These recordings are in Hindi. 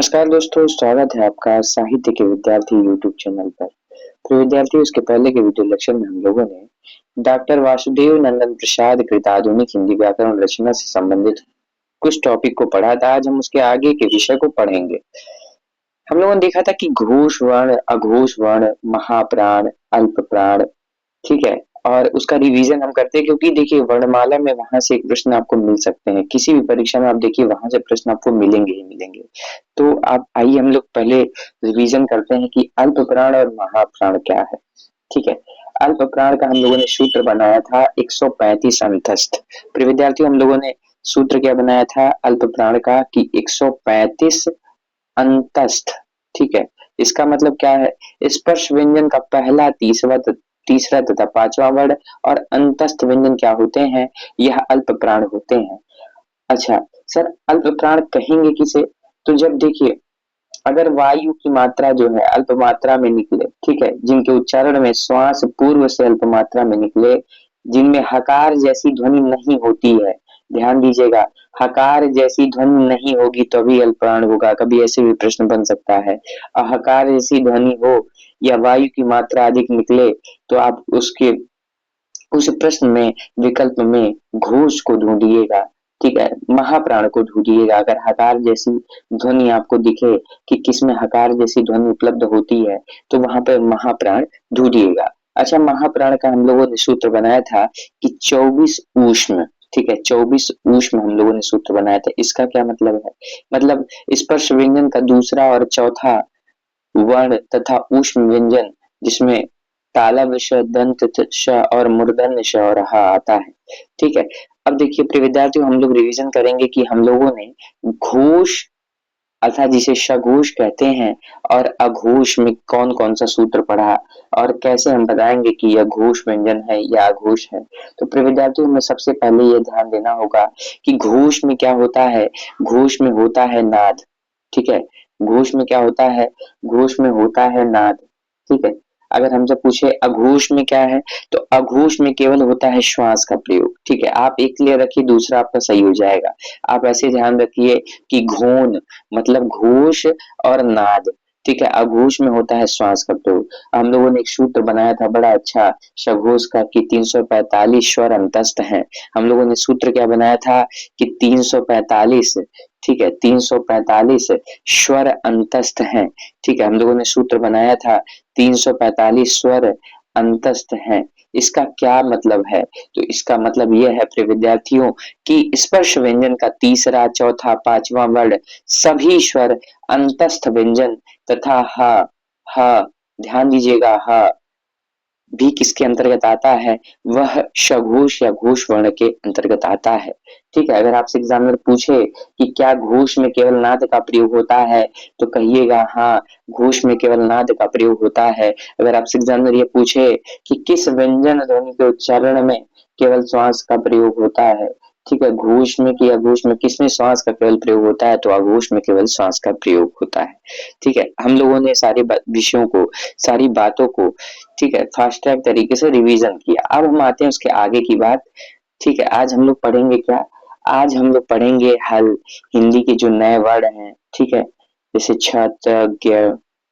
नमस्कार दोस्तों, स्वागत है आपका साहित्य के विद्यार्थी यूट्यूब चैनल पर। तो विद्यार्थी, उसके पहले के वीडियो लेक्चर में हम लोगों ने डॉक्टर वासुदेव नंदन प्रसाद कृत आधुनिक हिंदी व्याकरण रचना से संबंधित कुछ टॉपिक को पढ़ा था। आज हम उसके आगे के विषय को पढ़ेंगे। हम लोगों ने देखा था कि घोष वर्ण, अघोष वर्ण, महाप्राण, अल्प प्राण, ठीक है। और उसका रिवीजन हम करते हैं क्योंकि देखिए वर्णमाला में वहां से एक प्रश्न आपको मिल सकते हैं, किसी भी परीक्षा में आप देखिए वहां से प्रश्न आपको मिलेंगे ही मिलेंगे। तो आप आइए हम लोग पहले रिवीजन करते हैं कि अल्प प्राण और महाप्राण क्या है। ठीक है, अल्प प्राण का हम लोगों ने सूत्र बनाया था 135 अंतस्थ। प्रिय विद्यार्थियों, हम लोगों ने सूत्र क्या बनाया था अल्प प्राण का कि 135 अंतस्थ। ठीक है, इसका मतलब क्या है, स्पर्श व्यंजन का पहला, तीसरा तथा पांचवा वर्ण और अंतस्थ व्यंजन क्या होते हैं, यह अल्प प्राण होते हैं। अच्छा सर, अल्प प्राण कहेंगे किसे? तो जब देखिए अगर वायु की मात्रा जो है अल्प मात्रा में निकले, ठीक है, जिनके उच्चारण में श्वास पूर्व से अल्प मात्रा में निकले, जिनमें हकार जैसी ध्वनि नहीं होती है, ध्यान दीजिएगा, हकार जैसी ध्वनि नहीं होगी तो भी अल्प प्राण होगा। कभी ऐसे भी प्रश्न बन सकता है, हकार जैसी ध्वनि हो या वायु की मात्रा अधिक निकले तो आप उसके उस प्रश्न में विकल्प में घोष को ढूंढिएगा। ठीक है, महाप्राण को ढूंढिएगा। अगर हकार जैसी ध्वनि आपको दिखे कि किसमें हकार जैसी ध्वनि उपलब्ध होती है तो वहां पर महाप्राण ढूंढिएगा। अच्छा, महाप्राण का हम लोगों ने सूत्र बनाया था कि 24 ऊष्म। ठीक है, 24 ऊष्म हम लोगों ने सूत्र बनाया था। इसका क्या मतलब है, मतलब स्पर्श व्यंजन का दूसरा और चौथा वर्ण तथा ऊष्म व्यंजन, जिसमें तालव्य श, दंत श और मूर्धन्य श और ह आता है। ठीक है, अब देखिए प्रिय विद्यार्थियों, हम लोग रिवीजन करेंगे कि हम लोगों ने घोष अर्थात जिसे सघोष कहते हैं और अघोष में कौन कौन सा सूत्र पढ़ा और कैसे हम बताएंगे कि यह घोष व्यंजन है या अघोष है। तो प्रिय विद्यार्थियों, हमें सबसे पहले यह ध्यान देना होगा कि घोष में क्या होता है, घोष में होता है नाद। ठीक है, घोष में क्या होता है, घोष में होता है नाद। ठीक है, अगर हमसे पूछे अघोष में क्या है, तो अघोष में केवल होता है श्वास का प्रयोग। ठीक है, आप एक क्लियर रखिए, दूसरा आपका सही हो जाएगा। आप ऐसे ध्यान रखिए कि घोन मतलब घोष और नाद। ठीक है, अघोष में होता है श्वास का प्रयोग। हम लोगों ने एक सूत्र बनाया था बड़ा अच्छा सघोष का कि 345 स्वर अंतस्थ हैं। हम लोगों ने सूत्र क्या बनाया था कि 345, ठीक है, 345 स्वर अंतस्थ हैं। ठीक है, हम लोगों ने सूत्र बनाया था 345 स्वर अंतस्थ हैं। इसका क्या मतलब है, तो इसका मतलब यह है प्रिय विद्यार्थियों कि स्पर्श व्यंजन का तीसरा, चौथा, पांचवा वर्ण सभी स्वर अंतस्थ व्यंजन तथा ह, ह, ध्यान दीजिएगा, ह भी किसके अंतर्गत आता है, वह सघोष या घोष वर्ण के अंतर्गत आता है। ठीक है, अगर आपसे एग्जामिनर पूछे कि क्या घोष में केवल नाद का प्रयोग होता है तो कहिएगा हाँ, घोष में केवल नाद का प्रयोग होता है। अगर आपसे एग्जामिनर ये पूछे कि किस व्यंजन ध्वनि के उच्चारण में केवल श्वास का प्रयोग होता है, ठीक है, घोष में कि अघोष में, किसमें श्वास का केवल प्रयोग होता है, तो अघोष में केवल श्वास का प्रयोग होता है। ठीक है, हम लोगों ने सारे विषयों को, सारी बातों को, ठीक है, फास्ट ट्रैक तरीके से रिवीजन किया। अब हम आते हैं उसके आगे की बात। ठीक है, आज हम लोग पढ़ेंगे क्या, आज हम लोग पढ़ेंगे हल, हिंदी के जो नए वर्ड हैं, ठीक है, जैसे छत, ज्ञ,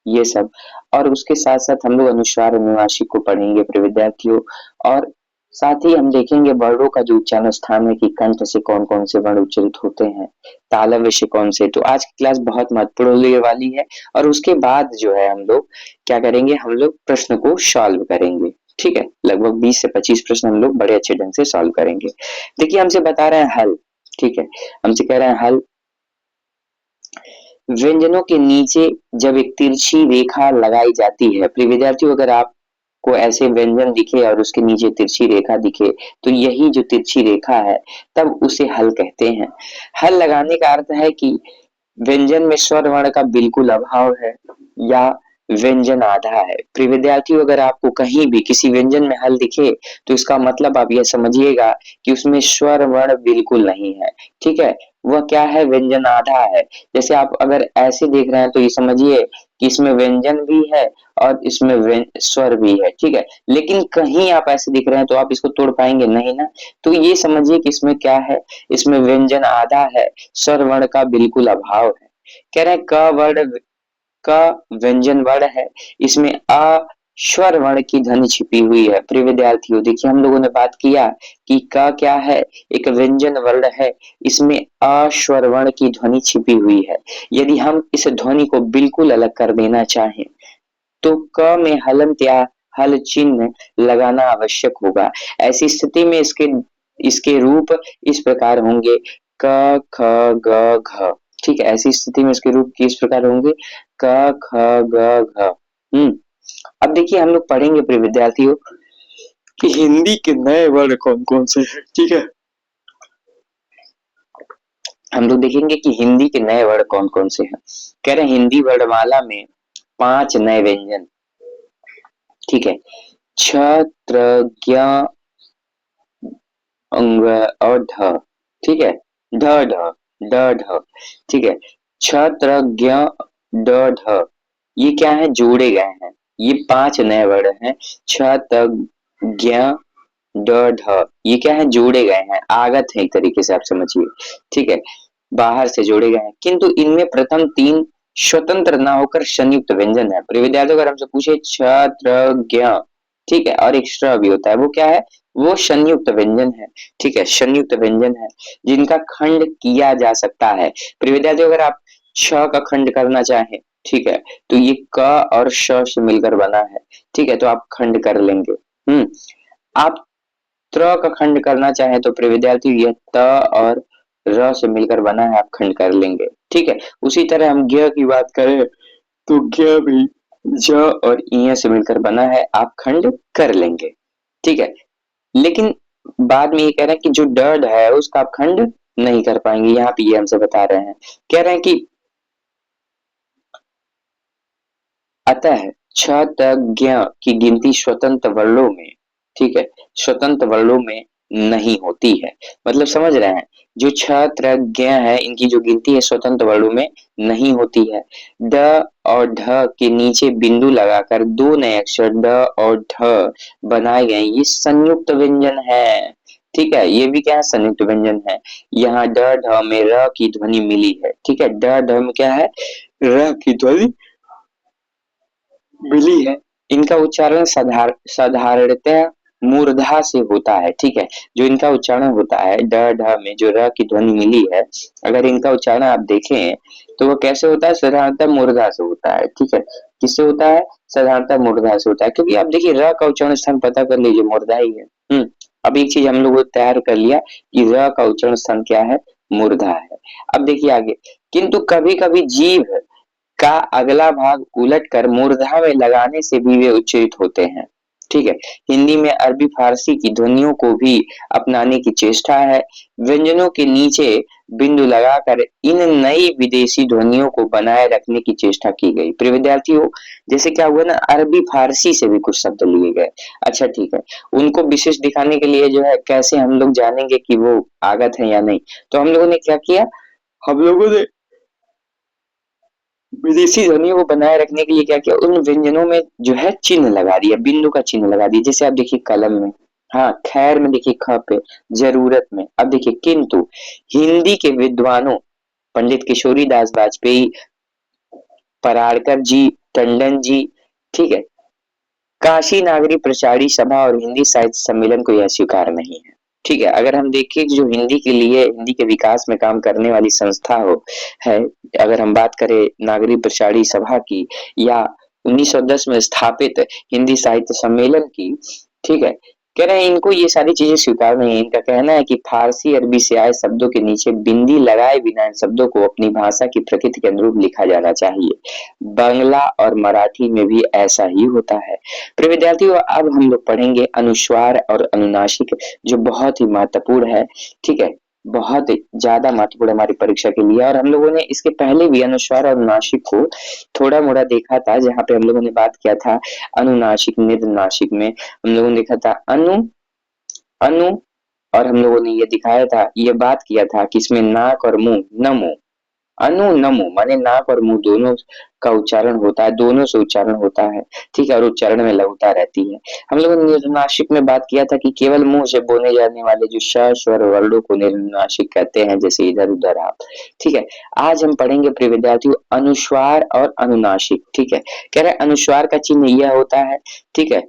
ये सब। और उसके साथ साथ हम लोग अनुस्वार अनुनासिक को पढ़ेंगे प्रिय विद्यार्थियों। और साथ ही हम देखेंगे वर्णों का जो उच्चारण स्थान है कि कंठ से कौन कौन से वर्ण उच्चारित होते हैं, तालव्य से कौन से। तो आज की क्लास बहुत महत्वपूर्ण होने वाली है। और उसके बाद जो है हम लोग क्या करेंगे, हम लोग प्रश्न को सॉल्व करेंगे। ठीक है, लगभग 20 से 25 प्रश्न हम लोग बड़े अच्छे ढंग से सॉल्व करेंगे। देखिए हमसे बता रहे हैं हल, ठीक है, हमसे कह रहे हैं हल, व्यंजनों के नीचे जब एक तिरछी रेखा लगाई जाती है। प्रिय विद्यार्थियों, अगर आपको ऐसे व्यंजन दिखे और उसके नीचे तिरछी रेखा दिखे तो यही जो तिरछी रेखा है तब उसे हल कहते हैं। हल लगाने का अर्थ है कि व्यंजन में स्वर वर्ण का बिल्कुल अभाव है या व्यंजन आधा है। प्रिय विद्यार्थियों, अगर आपको कहीं भी किसी व्यंजन में हल दिखे तो इसका मतलब आप यह समझिएगा कि उसमें स्वर वर्ण बिल्कुल नहीं है। ठीक है, वह क्या है, व्यंजन आधा है। जैसे आप अगर ऐसे देख रहे हैं तो ये समझिए कि इसमें व्यंजन भी है और इसमें स्वर भी है। ठीक है, लेकिन कहीं आप ऐसे दिख रहे हैं तो आप इसको तोड़ पाएंगे नहीं ना। तो ये समझिए कि इसमें क्या है, इसमें व्यंजन आधा है, स्वर वर्ण का बिल्कुल अभाव है। कह रहे हैं क व्यंजन वर्ण है, इसमें अ स्वर वर्ण की ध्वनि छिपी हुई है। प्रिय विद्यार्थियों देखिए हम लोगों ने बात किया कि क क्या है, एक व्यंजन वर्ण है, इसमें अ स्वर वर्ण की ध्वनि छिपी हुई है। यदि हम इस ध्वनि को बिल्कुल अलग कर देना चाहें तो क में हलंत या हल चिन्ह लगाना आवश्यक होगा। ऐसी स्थिति में इसके इसके रूप इस प्रकार होंगे क ख ग घ। ठीक है, ऐसी स्थिति में इसके रूप किस प्रकार होंगे क ख ग घ। अब देखिए हम लोग पढ़ेंगे प्रिय विद्यार्थियों कि हिंदी के नए वर्ड कौन कौन से हैं। ठीक है, हम लोग देखेंगे कि हिंदी के नए वर्ड कौन कौन से हैं। कह रहे हैं हिंदी वर्णमाला में 5 नए व्यंजन। ठीक है, छ त्र ज्ञ अंग और ढ। ठीक है, ढ ढ ड ढ। ठीक है, छ त्र ज्ञ ड ढ, ये क्या है, जोड़े गए हैं। ये 5 नए वर्ड हैं। छ त ज्ञ ड ढ, ये क्या है, जोड़े गए हैं, आगत है एक तरीके से आप समझिए। ठीक है, बाहर से जोड़े गए हैं, किंतु इनमें प्रथम 3 स्वतंत्र ना होकर संयुक्त व्यंजन है। प्रिय विद्यार्थियों अगर हमसे पूछे छ ज्ञ, ठीक है, और एक श्र भी होता है, वो क्या है, वो संयुक्त व्यंजन है। ठीक है, संयुक्त व्यंजन है जिनका खंड किया जा सकता है। प्रिय विद्यार्थियों अगर आप छ का खंड करना चाहें, ठीक है, तो ये क और श से मिलकर बना है। ठीक है, तो आप खंड कर लेंगे। आप त्र का खंड करना चाहें तो प्रिय विद्यार्थी यह त और र से मिलकर बना है, आप खंड कर लेंगे। ठीक है, उसी तरह हम ज्ञ की बात करें तो ज्ञ भी ज और इ से मिलकर बना है, आप खंड कर लेंगे। ठीक है, लेकिन बाद में ये कह रहे हैं कि जो ड है उसका आप खंड नहीं कर पाएंगे। यहाँ पे ये हमसे बता रहे हैं, कह रहे हैं कि अतः छ तक ज्ञ की गिनती स्वतंत्र वर्णों में, ठीक है, स्वतंत्र वर्णों में नहीं होती है। मतलब समझ रहे हैं, जो छ त्र ज्ञ है इनकी जो गिनती है स्वतंत्र वर्णों में नहीं होती है। ड और ढ के नीचे बिंदु लगाकर 2 नए अक्षर ड और ढ बनाए गए, ये संयुक्त व्यंजन है। ठीक है, ये भी क्या है, संयुक्त व्यंजन है। यहाँ ड ढ में र की ध्वनि मिली है। ठीक है, ड ढ में क्या है, र की ध्वनि मिली है। इनका उच्चारण साधारणतः मूर्धा से होता है। ठीक है, जो इनका उच्चारण होता है ड ढ में जो र की ध्वनि मिली है, अगर इनका उच्चारण आप देखें तो वो कैसे होता है, साधारणतः मूर्धा से होता है। ठीक है, किससे होता है, साधारणतः मूर्धा से होता है, क्योंकि आप देखिए र का उच्चारण स्थान पता कर लीजिए, मूर्धा ही है। अब एक चीज हम लोग तैयार कर लिया कि र का उच्चारण स्थान क्या है, मूर्धा है। अब देखिए आगे, किंतु कभी कभी जीभ का अगला भाग उलटकर मूर्धा में लगाने से भी वे उच्चरित होते हैं। ठीक है, हिंदी में अरबी फारसी की ध्वनियों को भी अपनाने की चेष्टा है। व्यंजनों के नीचे बिंदु लगाकर इन नई विदेशी ध्वनियों को बनाए रखने की चेष्टा की गई। प्रिय विद्यार्थियों जैसे क्या हुआ ना, अरबी फारसी से भी कुछ शब्द लिए गए। अच्छा ठीक है, उनको विशेष दिखाने के लिए जो है कैसे हम लोग जानेंगे कि वो आगत है या नहीं, तो हम लोगों ने क्या किया, हम लोगों ने विदेशी ध्वनियों को बनाए रखने के लिए क्या किया, उन व्यंजनों में जो है चिन्ह लगा दिया, बिंदु का चिन्ह लगा दिया। जैसे आप देखिए कलम में, हाँ खैर में देखिए ख पे, जरूरत में। अब देखिए किंतु हिंदी के विद्वानों पंडित किशोरी दास वाजपेयी, पराड़कर जी, टंडन जी, ठीक है, काशी नागरी प्रचारी सभा और हिंदी साहित्य सम्मेलन को यह स्वीकार नहीं है। ठीक है, अगर हम देखें कि जो हिंदी के लिए, हिंदी के विकास में काम करने वाली संस्था हो है, अगर हम बात करें नागरी प्रचारी सभा की या 1910 में स्थापित हिंदी साहित्य सम्मेलन की, ठीक है, कह रहे हैं इनको ये सारी चीजें स्वीकार नहीं है। इनका कहना है कि फारसी अरबी से आए शब्दों के नीचे बिंदी लगाए बिना इन शब्दों को अपनी भाषा की प्रकृति के अनुरूप लिखा जाना चाहिए। बांग्ला और मराठी में भी ऐसा ही होता है। प्रिय विद्यार्थियों अब हम लोग पढ़ेंगे अनुस्वार और अनुनासिक, जो बहुत ही महत्वपूर्ण है। ठीक है, बहुत ज्यादा महत्वपूर्ण हमारी परीक्षा के लिए। और हम लोगों ने इसके पहले भी अनुस्वार और अनुनासिक को थोड़ा मोड़ा देखा था, जहाँ पे हम लोगों ने बात किया था अनुनासिक निरनासिक में। हम लोगों ने देखा था अनु अनु, और हम लोगों ने ये दिखाया था, ये बात किया था कि इसमें नाक और मुंह, नमो, अनु नमु माने नाक और मुंह दोनों का उच्चारण होता है, दोनों से उच्चारण होता है, ठीक है, और उच्चारण में लघुता रहती है। हम लोगों ने निर्नासिक में बात किया था कि केवल मुंह से बोले जाने वाले जो श स्वर वर्णों को निर्नासिक कहते हैं, जैसे इधर उधर आप, ठीक है। आज हम पढ़ेंगे प्रिय विद्यार्थियों अनुस्वार और अनुनासिक, ठीक है। कह रहे हैं अनुस्वार का चिन्ह यह होता है, ठीक है,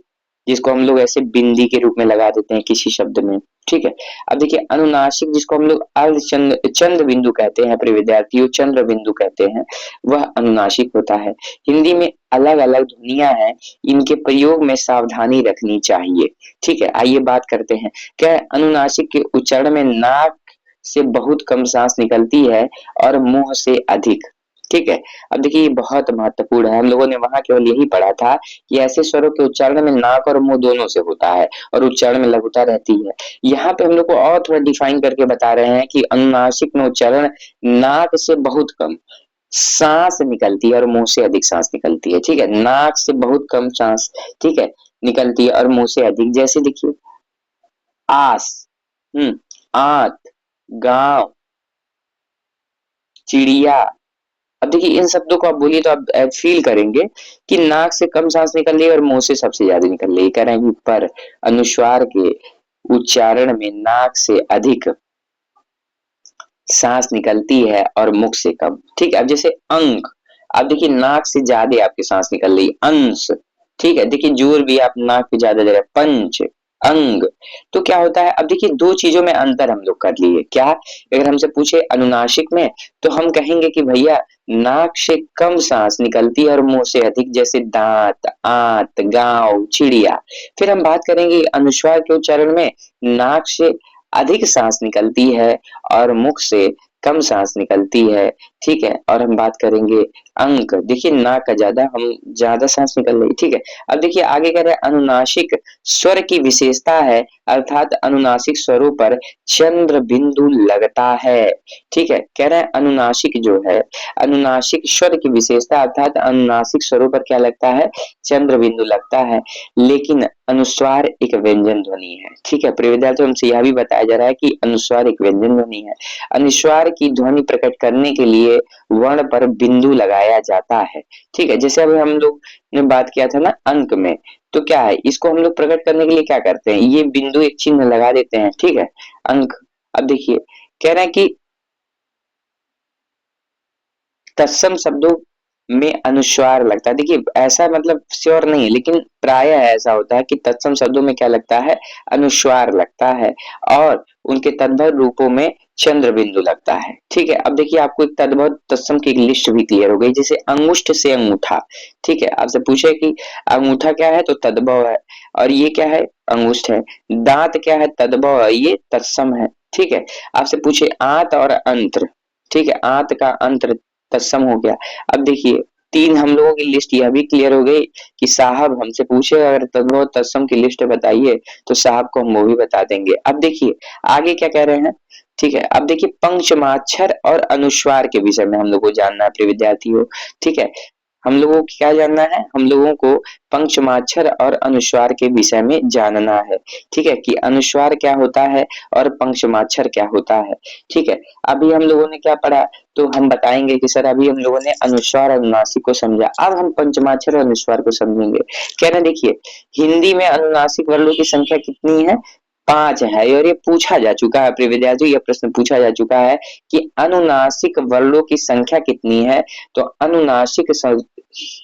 जिसको हम लोग ऐसे बिंदी के रूप में लगा देते हैं किसी शब्द में, ठीक है। अब देखिए अनुनासिक जिसको हम लोग अर्धचंद्र चंद्र बिंदु कहते हैं, प्रिय विद्यार्थियों चंद्र बिंदु कहते हैं, वह अनुनासिक होता है। हिंदी में अलग अलग ध्वनियां हैं, इनके प्रयोग में सावधानी रखनी चाहिए, ठीक है। आइए बात करते हैं। क्या है? अनुनासिक के उच्चारण में नाक से बहुत कम सांस निकलती है और मुंह से अधिक, ठीक है। अब देखिए ये बहुत महत्वपूर्ण है, हम लोगों ने वहां केवल यही पढ़ा था कि ऐसे स्वरों के उच्चारण में नाक और मुंह दोनों से होता है और उच्चारण में लघुता रहती है। यहाँ पे हम लोग को और थोड़ा डिफाइन करके बता रहे हैं कि अनुनासिक में उच्चारण नाक से बहुत कम सांस निकलती है और मुंह से अधिक सांस निकलती है, ठीक है। नाक से बहुत कम सांस, ठीक है, निकलती है और मुंह से अधिक। जैसे देखिए आस, आंत, गांव, चिड़िया। अब देखिए इन शब्दों को आप बोलिए तो आप फील करेंगे कि नाक से कम सांस निकल रही है और मुंह से सबसे ज्यादा निकल रही है। कह रहे हैं कि पर अनुस्वार के उच्चारण में नाक से अधिक सांस निकलती है और मुख से कम, ठीक है। अब जैसे अंक, अब देखिए नाक से ज्यादा आपकी सांस निकल रही, अंश, ठीक है। देखिए जोर भी आप नाक पे ज्यादा दे रहे हैं, पंच, अंग। तो क्या होता है, अब देखिए दो चीजों में अंतर हम लोग कर लिए। क्या? अगर हमसे पूछे अनुनासिक में तो हम कहेंगे कि भैया नाक से कम सांस निकलती है और मुंह से अधिक, जैसे दांत, आंत, गांव, चिड़िया। फिर हम बात करेंगे अनुस्वार के उच्चारण में नाक से अधिक सांस निकलती है और मुख से कम सांस निकलती है, ठीक है। और हम बात करेंगे अंक, देखिए नाक का ज्यादा, हम ज्यादा सांस निकल रही, ठीक है। अब देखिए आगे कह रहे हैं अनुनासिक स्वर की विशेषता है, अर्थात अनुनासिक स्वरों पर चंद्र बिंदु लगता है, ठीक है। कह रहे हैं अनुनासिक जो है, अनुनासिक स्वर की विशेषता अर्थात अनुनासिक स्वरों पर क्या लगता है, चंद्र बिंदु लगता है। लेकिन अनुस्वार एक व्यंजन ध्वनि है, ठीक है। प्रिय विद्यार्थियों हमसे यह भी बताया जा रहा है कि अनुस्वार एक व्यंजन ध्वनि है। अनुस्वार की ध्वनि प्रकट करने के लिए वर्ण पर बिंदु लगाया जाता है, ठीक है। जैसे अभी हम लोग ने बात किया था ना अंक में, तो क्या है इसको हम लोग प्रकट करने के लिए क्या करते हैं, ये बिंदु एक चिन्ह लगा देते हैं, ठीक है, अंक। अब देखिए कह रहे हैं कि तत्सम शब्दों में अनुस्वार लगता है। देखिए ऐसा मतलब श्योर नहीं है, लेकिन प्रायः ऐसा होता है कि तत्सम शब्दों में क्या लगता है, अनुस्वार लगता है और उनके तद्भव रूपों में चंद्र बिंदु लगता है, ठीक है। अब देखिए आपको एक तद्भव तत्सम की एक लिस्ट भी क्लियर हो गई। जैसे अंगुष्ठ से अंगूठा, ठीक है, आपसे पूछे कि अंगूठा क्या है तो तद्भव है, और ये क्या है, अंगुष्ठ है। दांत क्या है, तद्भव है, ये तत्सम है, ठीक है। आपसे पूछे आंत और अंत्र, ठीक है, आंत का अंत्र तत्सम हो गया। अब देखिए तीन हम लोगों की लिस्ट यह भी क्लियर हो गई कि साहब हमसे पूछे अगर तद्भव तत्सम की लिस्ट बताइए तो साहब को हम वो भी बता देंगे। अब देखिए आगे क्या कह रहे हैं, ठीक है। अब देखिए पंचमाक्षर और अनुस्वार के विषय में हम लोग को जानना है प्रिय विद्यार्थियों, ठीक है। हम लोगों को क्या जानना है, हम लोगों को पंचमाक्षर और अनुस्वार के विषय में जानना है, ठीक है, कि अनुस्वार क्या होता है और पंचमाक्षर क्या होता है, ठीक है। अभी हम लोगों ने क्या पढ़ा, तो हम बताएंगे कि सर अभी हम लोगों ने अनुस्वार और अनुनासिक को समझा, अब हम पंचमाक्षर और अनुस्वार को समझेंगे। कहना देखिए हिंदी में अनुनासिक वर्णों की संख्या कितनी है, 5 है, और ये पूछा जा चुका है प्रिय विद्यार्थियों, यह प्रश्न पूछा जा चुका है कि अनुनासिक वर्णों की संख्या कितनी है, तो अनुनासिक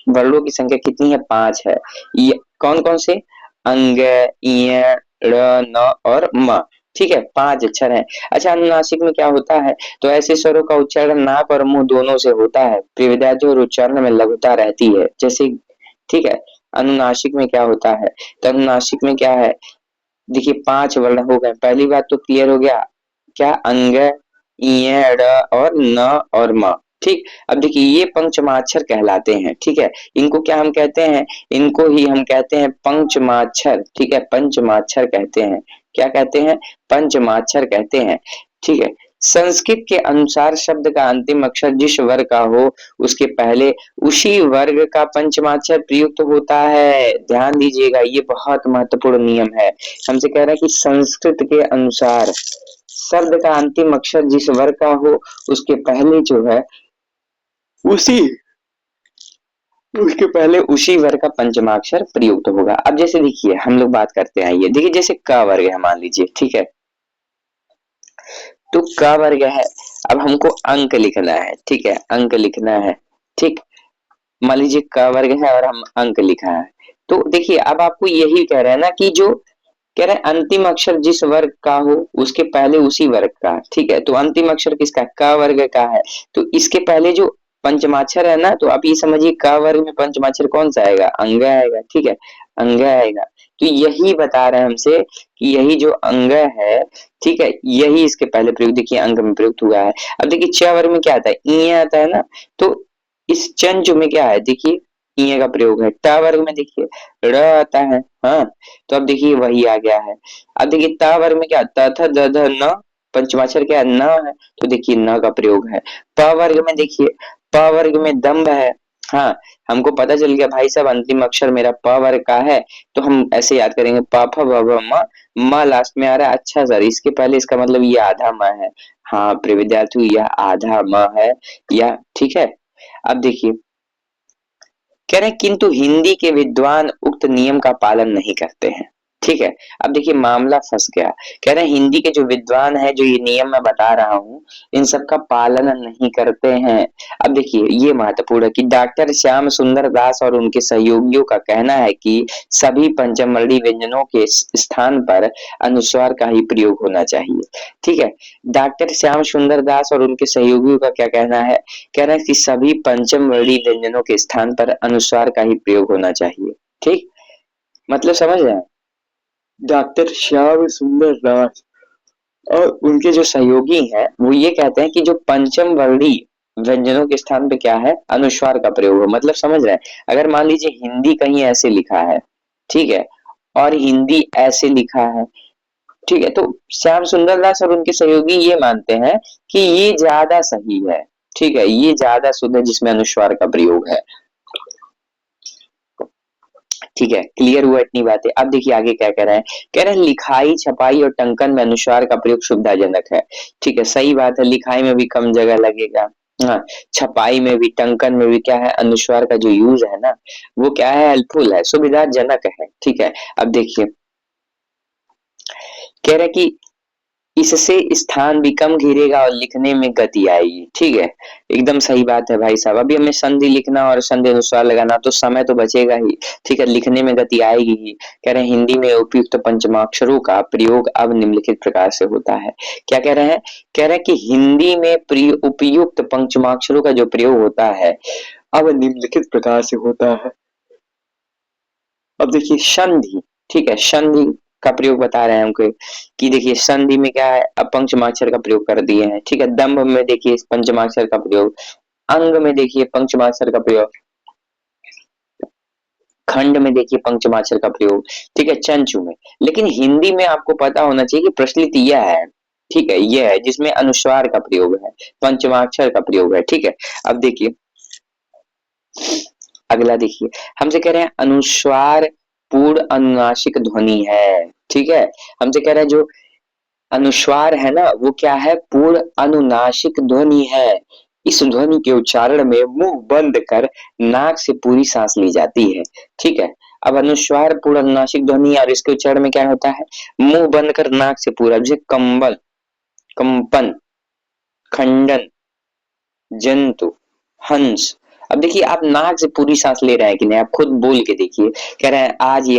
वर्णों की संख्या कितनी है, 5 है। ये कौन कौन से, अंग, इय, ड़, न और म, ठीक है, 5 अक्षर है। अच्छा अनुनासिक में क्या होता है, तो ऐसे स्वरों का उच्चारण नाक और मुंह दोनों से होता है प्रिय विद्यार्थियों, और उच्चारण में लघुता रहती है, जैसे, ठीक है। अनुनासिक में क्या होता है, तो अनुनासिक में क्या है, देखिए 5 वर्ण हो गए, पहली बात तो क्लियर हो गया, क्या, अंग, इय, ड़ और न और म, ठीक। अब देखिए ये पंचमाक्षर कहलाते हैं, ठीक है। इनको क्या हम कहते हैं, इनको ही हम कहते हैं पंचमाक्षर, ठीक है, पंचमाक्षर कहते हैं, क्या कहते हैं, पंचमाक्षर कहते हैं, ठीक है। संस्कृत के अनुसार शब्द का अंतिम अक्षर जिस वर्ग का हो उसके पहले उसी वर्ग का पंचमाक्षर प्रयुक्त होता है, ध्यान दीजिएगा ये बहुत महत्वपूर्ण नियम है। हमसे कह रहा है कि संस्कृत के अनुसार शब्द का अंतिम अक्षर जिस वर्ग का हो उसके पहले जो है उसी उसके पहले उसी वर्ग का पंचमाक्षर प्रयुक्त होगा। अब जैसे देखिए हम लोग बात करते हैं, ये देखिए जैसे क वर्ग है मान लीजिए, ठीक है, तो क वर्ग है। अब हमको अंक लिखना है, ठीक है, अंक लिखना है, ठीक। मान लीजिए क वर्ग है और हम अंक लिखा है, तो देखिए अब आपको यही कह रहे हैं ना कि जो कह रहे हैं अंतिम अक्षर जिस वर्ग का हो उसके पहले उसी वर्ग का, ठीक है, तो अंतिम अक्षर किसका, क वर्ग का है, तो इसके पहले जो पंचमाक्षर है ना, तो आप ये समझिए क वर्ग में पंचमाक्षर कौन सा आएगा, अंग आएगा, ठीक है, अंग आएगा। तो यही बता रहे हैं हमसे कि यही जो अंग है, ठीक है, यही इसके पहले प्रयोग देखिए अंग में प्रयुक्त हुआ है। अब देखिए च वर्ग में क्या आता है, ई आता है ना, तो इस चंचु में क्या है, देखिए ई का प्रयोग है। ट वर्ग में देखिए र आता है, हाँ, तो अब देखिए वही आ गया है। अब देखिए त वर्ग में क्या, त थ द ध न, पंचमाक्षर क्या है, न है, तो देखिए न का प्रयोग है। प वर्ग में देखिए, प वर्ग में दम्भ है, हाँ, हमको पता चल गया भाई साहब अंतिम अक्षर मेरा प वर्ग का है, तो हम ऐसे याद करेंगे प फ ब भ म, म लास्ट में आ रहा है, अच्छा सर इसके पहले इसका मतलब ये आधा म है, हाँ प्रिय विद्यार्थी यह आधा म है, या ठीक है। अब देखिए कह रहे हैं किंतु हिंदी के विद्वान उक्त नियम का पालन नहीं करते हैं, ठीक है। अब देखिए मामला फंस गया, कह रहे हैं हिंदी के जो विद्वान है, जो ये नियम मैं बता रहा हूँ, इन सब का पालन नहीं करते हैं। अब देखिए ये महत्वपूर्ण है कि डॉक्टर श्याम सुंदर दास और उनके सहयोगियों का कहना है कि सभी पंचमवर्णी व्यंजनों के स्थान पर अनुस्वार का ही प्रयोग होना चाहिए, ठीक है। डॉक्टर श्याम सुंदर दास और उनके सहयोगियों का क्या कहना है, कह रहे हैं कि सभी पंचम वर्णी व्यंजनों के स्थान पर अनुस्वार का ही प्रयोग होना चाहिए, ठीक, मतलब समझ रहे हैं। डॉक्टर श्याम सुंदर दास और उनके जो सहयोगी हैं वो ये कहते हैं कि जो पंचम वर्णी व्यंजनों के स्थान पे क्या है, अनुस्वार का प्रयोग हो, मतलब समझ रहे हैं। अगर मान लीजिए हिंदी कहीं ऐसे लिखा है, ठीक है, और हिंदी ऐसे लिखा है, ठीक है, तो श्याम सुंदर दास और उनके सहयोगी ये मानते हैं कि ये ज्यादा सही है, ठीक है, ये ज्यादा शुद्ध है जिसमें अनुस्वार का प्रयोग है, ठीक है, क्लियर हुआ इतनी बातें। अब देखिए आगे क्या कह रहे हैं, कह रहे हैं लिखाई छपाई और टंकन में अनुस्वार का प्रयोग सुविधाजनक है, ठीक है, सही बात है, लिखाई में भी कम जगह लगेगा, हाँ, छपाई में भी टंकन में भी क्या है, अनुस्वार का जो यूज है ना, वो क्या है, हेल्पफुल है, सुविधाजनक है, ठीक है। अब देखिए कह रहे कि इससे स्थान भी कम घिरेगा और लिखने में गति आएगी, ठीक है, एकदम सही बात है भाई साहब। अभी हमें संधि लिखना और संधि अनुस्वार लगाना, तो समय तो बचेगा ही, ठीक है, लिखने में गति आएगी ही। कह रहे हैं हिंदी में उपयुक्त पंचमाक्षरों का प्रयोग अब निम्नलिखित प्रकार से होता है। क्या कह रहे हैं, कह रहे हैं कि हिंदी में उपयुक्त पंचमाक्षरों का जो प्रयोग होता है अब निम्नलिखित प्रकार से होता है। अब देखिए संधि, ठीक है, संधि का प्रयोग बता रहे हैं हमको कि देखिए संधि में क्या है, अब पंचमाक्षर का प्रयोग कर दिए हैं, ठीक है, दंभ में देखिए पंचमाक्षर का प्रयोग, अंग में देखिए पंचमाक्षर का प्रयोग, खंड में देखिए पंचमाक्षर का प्रयोग, ठीक है, चंचू में। लेकिन हिंदी में आपको पता होना चाहिए कि प्रचलित यह है, ठीक है, यह है जिसमें अनुस्वार का प्रयोग है, पंचमाक्षर का प्रयोग है, ठीक है। अब देखिए अगला देखिए हमसे कह रहे हैं अनुस्वार पूर्ण अनुनासिक ध्वनि है, ठीक है, हमसे कह रहे हैं जो अनुस्वार है ना वो क्या है, पूर्ण अनुनासिक ध्वनि है। इस ध्वनि के उच्चारण में मुंह बंद कर नाक से पूरी सांस ली जाती है, ठीक है। अब अनुस्वार पूर्ण अनुनासिक ध्वनि और इसके उच्चारण में क्या होता है, मुंह बंद कर नाक से पूरा, जैसे कंबल, कंपन, खंडन, जंतु, हंस। अब देखिए आप नाक से पूरी सांस ले रहे हैं कि नहीं, आप खुद बोल के देखिए। कह रहे हैं आज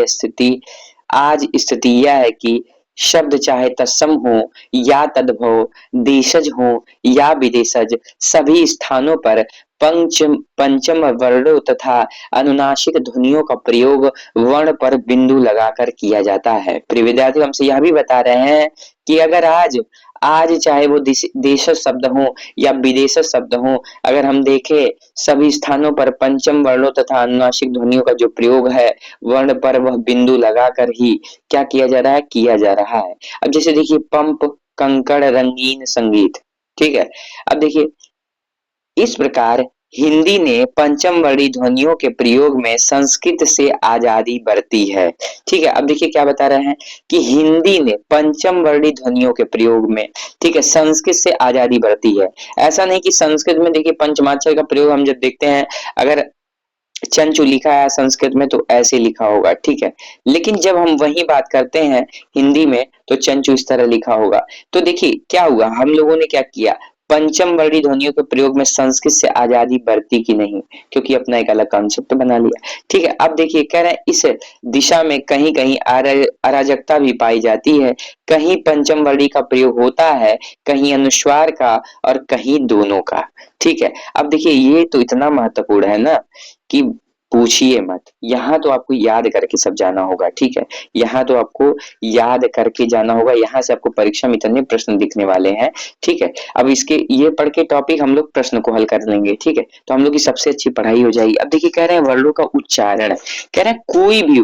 स्थिति यह है कि शब्द चाहे तत्सम हो या तद्भव, देशज हो या विदेशज, सभी स्थानों पर पंचम वर्णों तथा अनुनासिक ध्वनियों का प्रयोग वर्ण पर बिंदु लगाकर किया जाता है। प्रिय विद्यार्थी हमसे यह भी बता रहे हैं कि अगर आज आज चाहे वो देशज शब्द हो या विदेशज शब्द हो, अगर हम देखें सभी स्थानों पर पंचम वर्णों तथा अनुनासिक ध्वनियों का जो प्रयोग है वर्ण पर वह बिंदु लगाकर ही क्या किया जा रहा है, किया जा रहा है। अब जैसे देखिए पंप, कंकड़, रंगीन, संगीत, ठीक है। अब देखिए इस प्रकार हिंदी ने पंचम वर्णी ध्वनियों के प्रयोग में संस्कृत से आजादी बरती है। ठीक है, अब देखिए क्या बता रहे हैं कि हिंदी ने पंचम वर्णी ध्वनियों के प्रयोग में, ठीक है, संस्कृत से आजादी बरती है। ऐसा नहीं कि संस्कृत में देखिए पंचमाक्षर का प्रयोग हम जब देखते हैं, अगर चंचू लिखा है संस्कृत में तो ऐसे लिखा होगा, ठीक है, लेकिन जब हम वही बात करते हैं हिंदी में तो चंचू इस तरह लिखा होगा। तो देखिए क्या हुआ, हम लोगों ने क्या किया, पंचम वर्णी ध्वनियों के प्रयोग में संस्कृत से आजादी बरती की नहीं, क्योंकि अपना एक अलग कॉन्सेप्ट बना लिया। ठीक है, अब देखिए कह रहे हैं इस दिशा में कहीं कहीं अराजकता भी पाई जाती है। कहीं पंचम वर्णी का प्रयोग होता है, कहीं अनुस्वार का और कहीं दोनों का। ठीक है, अब देखिए ये तो इतना महत्वपूर्ण है ना कि पूछिए मत, यहाँ तो आपको याद करके सब जाना होगा। ठीक है, यहाँ तो आपको याद करके जाना होगा, यहाँ से आपको परीक्षा में इतने प्रश्न दिखने वाले हैं। ठीक है, अब इसके ये पढ़ के टॉपिक हम लोग प्रश्न को हल कर लेंगे। ठीक है, तो हम लोग की सबसे अच्छी पढ़ाई हो जाएगी। अब देखिए कह रहे हैं वर्णों का उच्चारण, कह रहे हैं कोई भी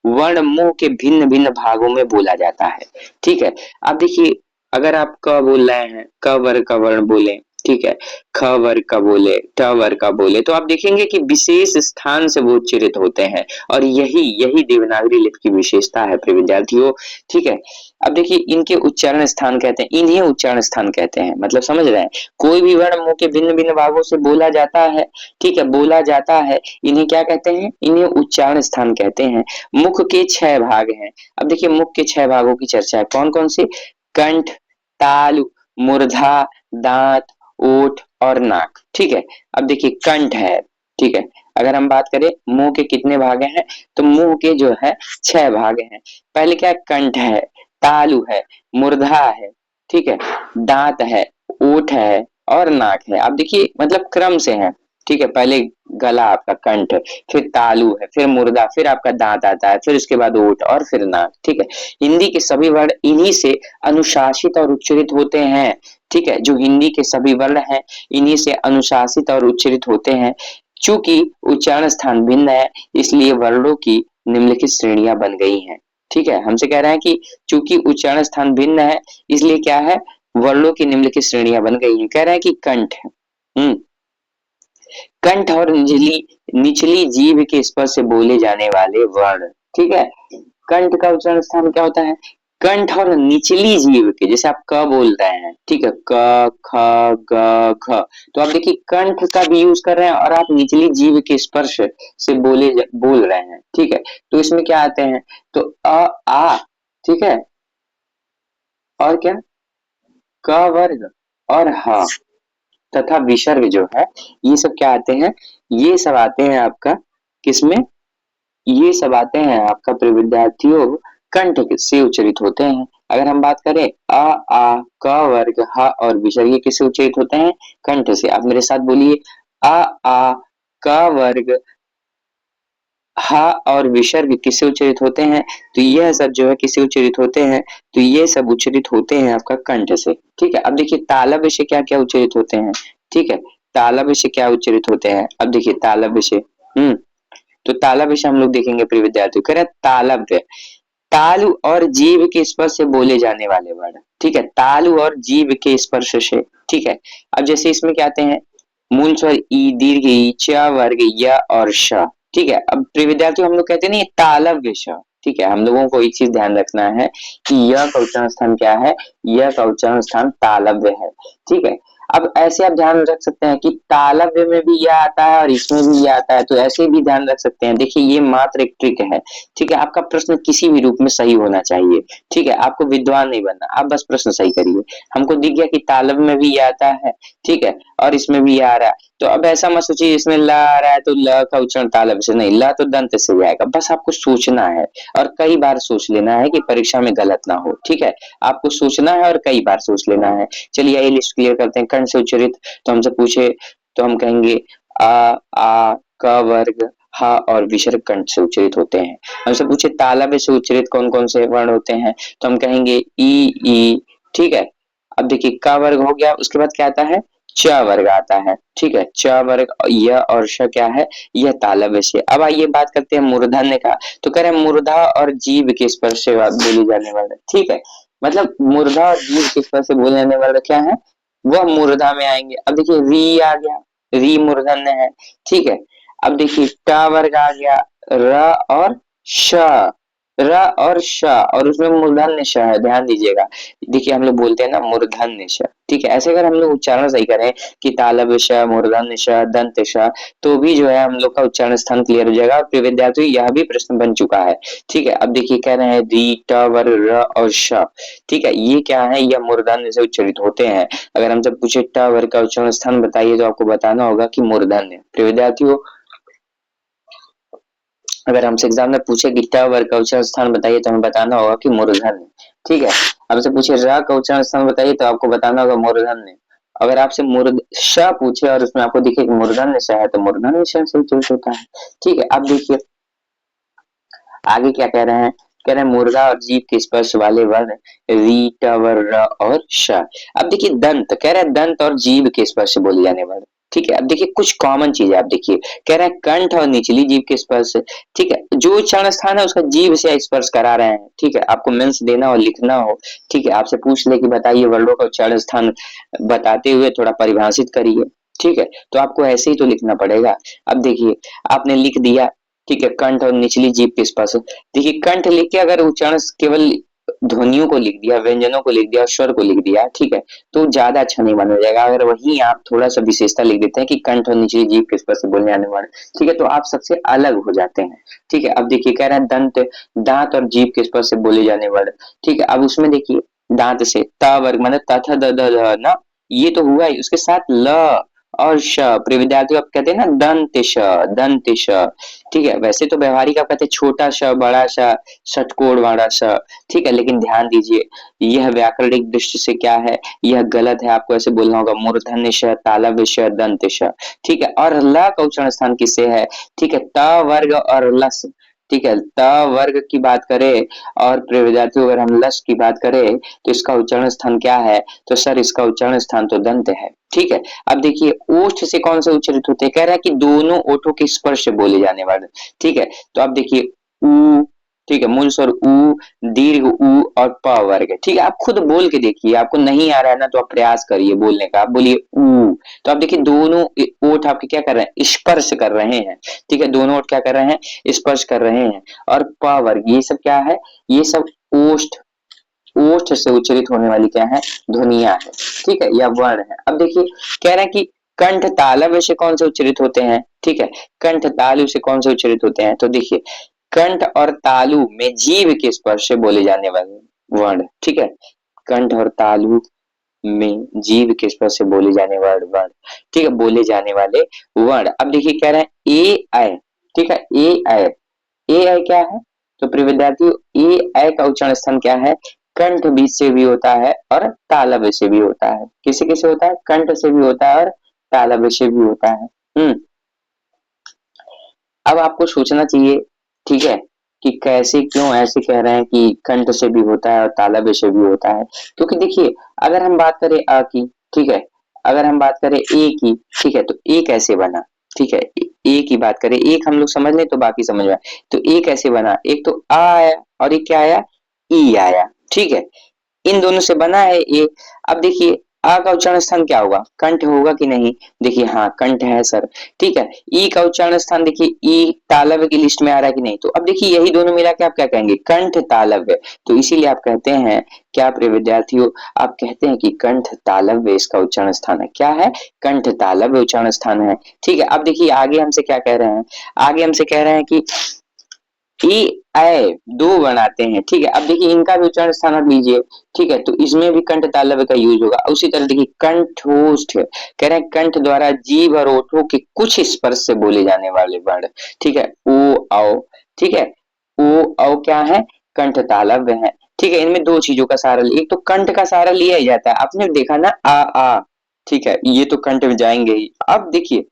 वर्ण मुंह के भिन्न भिन्न भागों में बोला जाता है। ठीक है, अब देखिए अगर आप क बोल रहे हैं, क वर्ग का वर्ण बोले, ठीक है, ख वर्ग का बोले, ट वर्ग का बोले, तो आप देखेंगे कि विशेष स्थान से वो उच्चारित होते हैं, और यही यही देवनागरी लिपि की विशेषता है प्रिय विद्यार्थियों। ठीक है, अब देखिए इनके उच्चारण स्थान कहते हैं, इन्हें उच्चारण स्थान कहते हैं, मतलब समझ रहे हैं, कोई भी वर्ण मुंह के भिन्न भिन्न भागों से बोला जाता है। ठीक है, बोला जाता है, इन्हें क्या कहते हैं, इन्हें उच्चारण स्थान कहते हैं। मुख के 6 भाग हैं। अब देखिए मुख के 6 भागों की चर्चा है, कौन कौन से, कंठ, तालु, मूर्धा, दांत, ओठ और नाक। ठीक है, अब देखिए कंठ है, ठीक है, अगर हम बात करें मुंह के कितने भाग हैं, तो मुंह के जो है 6 भाग हैं। पहले क्या है, कंठ है, तालु है, मूर्धा है, ठीक है, दांत है, ओठ है और नाक है। अब देखिए मतलब क्रम से है। ठीक है, पहले गला आपका कंठ, फिर तालु है, फिर मुर्दा, फिर आपका दांत आता है, फिर उसके बाद ओठ और फिर नाक। ठीक है, हिंदी के सभी वर्ण इन्हीं से अनुशासित और उच्चारित होते हैं। ठीक है, जो हिंदी के सभी वर्ण हैं इन्हीं से अनुशासित और उच्चारित होते हैं। चूंकि उच्चारण स्थान भिन्न है, इसलिए वर्णों की निम्नलिखित श्रेणियां बन गई हैं। ठीक है, हमसे कह रहे हैं कि चूंकि उच्चारण स्थान भिन्न है, इसलिए क्या है, वर्णों की निम्नलिखित श्रेणियां बन गई हैं। कह रहे हैं कि कंठ, हम्म, कंठ और निचली निचली जीभ के स्पर्श से बोले जाने वाले वर्ण। ठीक है, कंठ का उच्चारण स्थान क्या होता है, कंठ और निचली जीभ के, जैसे आप क बोल रहे हैं, ठीक है, क ख ग घ, तो आप देखिए कंठ का भी यूज कर रहे हैं और आप निचली जीभ के स्पर्श से बोल रहे हैं। ठीक है, तो इसमें क्या आते हैं, तो अ आ, ठीक है, और क्या, क वर्ग और ह तथा विसर्ग जो है, ये सब क्या आते हैं, ये सब आते हैं आपका किसमें, ये सब आते हैं आपका प्रिय विद्यार्थियों कंठ से उच्चारित होते हैं। अगर हम बात करें अ आ क वर्ग ह और विसर्ग, ये किससे उच्चारित होते हैं, कंठ से। आप मेरे साथ बोलिए, अ आ क वर्ग ह और विसर्ग किससे उच्चारित होते हैं, तो यह सब जो है किससे उच्चारित होते हैं, तो ये सब उच्चारित होते हैं आपका कंठ से। ठीक है, अब देखिए तालव्य से क्या क्या उच्चारित होते हैं। ठीक है, तालव्य से क्या उच्चारित होते हैं, अब देखिए तालव्य से, तो तालव्य से हम लोग देखेंगे प्रिय विद्यार्थियों, कह रहे हैं तालव्य, तालु और जीभ के स्पर्श से बोले जाने वाले वर्ण। ठीक है, तालु और जीभ के स्पर्श से। ठीक है, अब जैसे इसमें क्या आते हैं, मूल स्वर ई, दीर्घ ई, च वर्ग य और श। ठीक है, अब प्रिय विद्यार्थियों हम लोग कहते हैं ना ये तालव्य श। ठीक है, हम लोगों को एक चीज ध्यान रखना है कि यह का उच्चारण स्थान क्या है, यह का उच्चारण स्थान तालव्य है। ठीक है, अब ऐसे आप ध्यान रख सकते हैं कि तालव्य में भी यह आता है और इसमें भी यह आता है, तो ऐसे भी ध्यान रख सकते हैं। देखिए ये मात्र एक ट्रिक है। ठीक है, आपका प्रश्न किसी भी रूप में सही होना चाहिए। ठीक है, आपको विद्वान नहीं बनना, आप बस प्रश्न सही करिए। हमको दिख गया कि तालब में भी ये आता है, ठीक है, और इसमें भी ये आ रहा है, तो अब ऐसा मत सोचिए इसमें ल आ रहा है तो ल का उच्चारण तालब से नहीं, ल तो दंत से जाएगा। बस आपको सोचना है और कई बार सोच लेना है कि परीक्षा में गलत ना हो। ठीक है, आपको सोचना है और कई बार सोच लेना है। चलिए ये लिस्ट क्लियर करते हैं। कंठ से उच्चारित, तो हमसे पूछे तो हम कहेंगे आ आ क वर्ग ह और विसर्ग कंठ से उच्चारित होते हैं। हमसे पूछे तालव्य से उच्चारित कौन कौन से वर्ण होते हैं, तो हम कहेंगे ई। ठीक है, अब देखिए क वर्ग हो गया, उसके बाद क्या आता है, च वर्ग आता है। ठीक है, च वर्ग, य और श क्या है, यह तालव्य से। अब आइए बात करते हैं मूर्धन्य का, तो कह रहे हैं मूर्धा और जीभ के स्पर्श से बोली जाने वाला। ठीक है, मतलब मूर्धा और जीभ के स्पर्श से बोले जाने वाला क्या है, वह मूर्धा में आएंगे। अब देखिए री आ गया, री मूर्धन्य है, ठीक है। अब देखिए ट वर्ग आ गया, र और श, र और श, और उसमें मूर्धन्य श है, ध्यान दीजिएगा। देखिए हम लोग बोलते हैं ना मूर्धन्य श, ठीक है। ऐसे अगर हम लोग उच्चारण सही करें कि तालव्य श, मूर्धन्य श, दंत श, तो भी जो है हम लोग का उच्चारण स्थान क्लियर हो जाएगा। और प्रिय विद्यार्थी यह भी प्रश्न बन चुका है, ठीक है। अब देखिए कह रहे हैं री, ट, वर, र और श, ठीक है, ये क्या है, यह मूर्धन्य से उच्चारित होते हैं। अगर हमसे पूछे ट वर्ग का उच्चारण स्थान बताइए तो आपको बताना होगा कि मूर्धन्य। प्रिय विद्यार्थियों अगर हमसे एग्जाम में पूछे कि ट वर्ग का उच्चारण स्थान बताइए तो हमें बताना होगा कि मूर्धन्य, ठीक है। हमसे पूछे र का उच्चारण स्थान बताइए तो आपको बताना होगा मूर्धन्य। अगर आपसे मूर्ध श पूछे और उसमें आपको दिखे कि मूर्धन्य श है तो मूर्धन्य श से उच्चारित होता है, ठीक है। अब देखिए आगे क्या कह रहे हैं, कह रहे हैं मुर्गा और जीभ के स्पर्श वाले वर्ण री, ट, व, र और श। अब देखिए दंत, कह रहे हैं दंत और जीभ के स्पर्श से बोले जाने वाले, ठीक है। अब देखिए कुछ कॉमन चीज है, आप देखिए कह रहे हैं कंठ और निचली जीभ के स्पर्श से, ठीक है। जो उच्चारण स्थान है उसका जीभ से स्पर्श करा रहे हैं, ठीक है। आपको मेंस देना हो, लिखना हो, ठीक है, आपसे पूछ ले कि बताइए वर्णों का उच्चारण स्थान बताते हुए थोड़ा परिभाषित करिए, ठीक है। तो आपको ऐसे ही तो लिखना पड़ेगा। अब देखिए आपने लिख दिया, ठीक है, कंठ और निचली जीभ के स्पर्श। देखिए कंठ लिख के अगर उच्चारण केवल ध्वनियों को लिख दिया, व्यंजनों को लिख दिया, स्वर को लिख दिया, ठीक है, तो ज्यादा अच्छा नहीं माना जाएगा। अगर वहीं आप थोड़ा सा विशेषता लिख देते हैं कि कंठ और निचली जीभ के स्पर्श से बोलने आने वाले, ठीक है, तो आप सबसे अलग हो जाते हैं, ठीक है। अब देखिए कह रहे हैं दंत, दांत और जीभ के स्पर्श से बोले जाने वाले, ठीक है। अब उसमें देखिए दांत से त वर्ग मतलब त थ द ध ध न, ये तो हुआ ही, उसके साथ ल और श। प्रिय विद्यार्थियों आप कहते हैं ना दंतेश, दंतेश, ठीक है। वैसे तो व्यवहारिक आप कहते हैं छोटा श, बड़ा श, षटकोण वाला श, ठीक है, लेकिन ध्यान दीजिए यह व्याकरणिक दृष्टि से क्या है, यह गलत है। आपको ऐसे बोलना होगा मूर्धन्य श, तालव्य श, दंत श, ठीक है। और ल का उच्चारण स्थान किससे है, ठीक है, त वर्ग और लस, ठीक है। त वर्ग की बात करें और प्रिय विद्यार्थियों अगर हम लस की बात करें तो इसका उच्चारण स्थान क्या है, तो सर इसका उच्चारण स्थान तो दंत है, ठीक है। अब देखिए ओष्ठ से कौन से उच्चारित होते हैं, कह रहा है कि दोनों ओठों के स्पर्श से बोले जाने वाले, ठीक है। तो अब देखिए ऊ, ठीक है, मूल स्वर ऊ, दीर्घ ऊ और प वर्ग है, ठीक है। आप खुद बोल के देखिए, आपको नहीं आ रहा है ना तो आप प्रयास करिए बोलने का, आप बोलिए ऊ। तो आप देखिए दोनों ओठ आपके क्या कर रहे हैं, स्पर्श कर रहे हैं, ठीक है, दोनों ओठ क्या कर रहे हैं, स्पर्श कर रहे हैं। और प वर्ग ये सब क्या है, ये सब ओष्ठ, ओष्ठ से उच्चारित होने वाली क्या है, ध्वनिया है, ठीक है, या वर्ण है। अब देखिए कह रहे हैं कि कंठ तालव्य से कौन से उच्चारित होते हैं, ठीक है, कंठ तालु से कौन से उच्चारित होते हैं, तो देखिए कंठ और तालु में जीभ के स्पर्श से बोले जाने वाले वर्ण, ठीक है, कंठ और तालु में जीभ के स्पर्श से बोले जाने वाले वर्ण, ठीक है, बोले जाने वाले वर्ण। अब देखिए कह रहे हैं ए आई, ठीक है, ए आई, ए आई क्या है, तो प्रिय विद्यार्थियों ए आई का उच्चारण स्थान क्या है, कंठ बीच से भी होता है और तालव्य से भी होता है। किसे किसे होता है, कंठ से भी होता है और तालव्य से भी होता है। अब आपको सोचना चाहिए, ठीक है, कि कैसे क्यों ऐसे कह रहे हैं कि कंठ से भी होता है और तालव्य से भी होता है। क्योंकि देखिए अगर हम बात करें अ की, ठीक है, अगर हम बात करें ए की, ठीक है, तो ए कैसे बना, ठीक है, ए की बात करें, एक हम लोग समझ लें तो बाकी समझ में आए। तो ए कैसे बना, एक तो आ आया और एक क्या आया, ई आया, ठीक है, इन दोनों से बना है ये। अब देखिए आ का उच्चारण स्थान क्या होगा, कंठ होगा कि नहीं, देखिए हाँ कंठ है सर, ठीक है। ई का उच्चारण स्थान देखिए ई तालव्य की लिस्ट में आ रहा है कि नहीं, तो अब देखिए यही दोनों मिला के आप क्या कहेंगे, कंठ तालव्य। तो इसीलिए आप कहते हैं क्या प्रिय विद्यार्थियों, आप कहते हैं कि कंठ तालव्य इसका उच्चारण स्थान है, क्या है, कंठ तालव्य उच्चारण स्थान है, ठीक है। अब देखिए आगे हमसे क्या कह रहे हैं, आगे हमसे कह रहे हैं कि ई ऐ दो बनाते हैं, ठीक है। अब देखिए इनका भी उच्चारण स्थान आप लीजिए, ठीक है, तो इसमें भी कंठ तालव्य का यूज होगा। उसी तरह देखिए कंठोष्ठ, कह रहे हैं कंठ द्वारा जीभ और ओठों के कुछ स्पर्श से बोले जाने वाले वर्ण, ठीक है, ओ औ, ठीक है, ओ औ क्या है, कंठ तालव्य है, ठीक है। इनमें दो चीजों का सहारा लिया, एक तो कंठ का सहारा लिया ही जाता है, आपने देखा ना आ, ठीक है, ये तो कंठ में जाएंगे ही। अब देखिए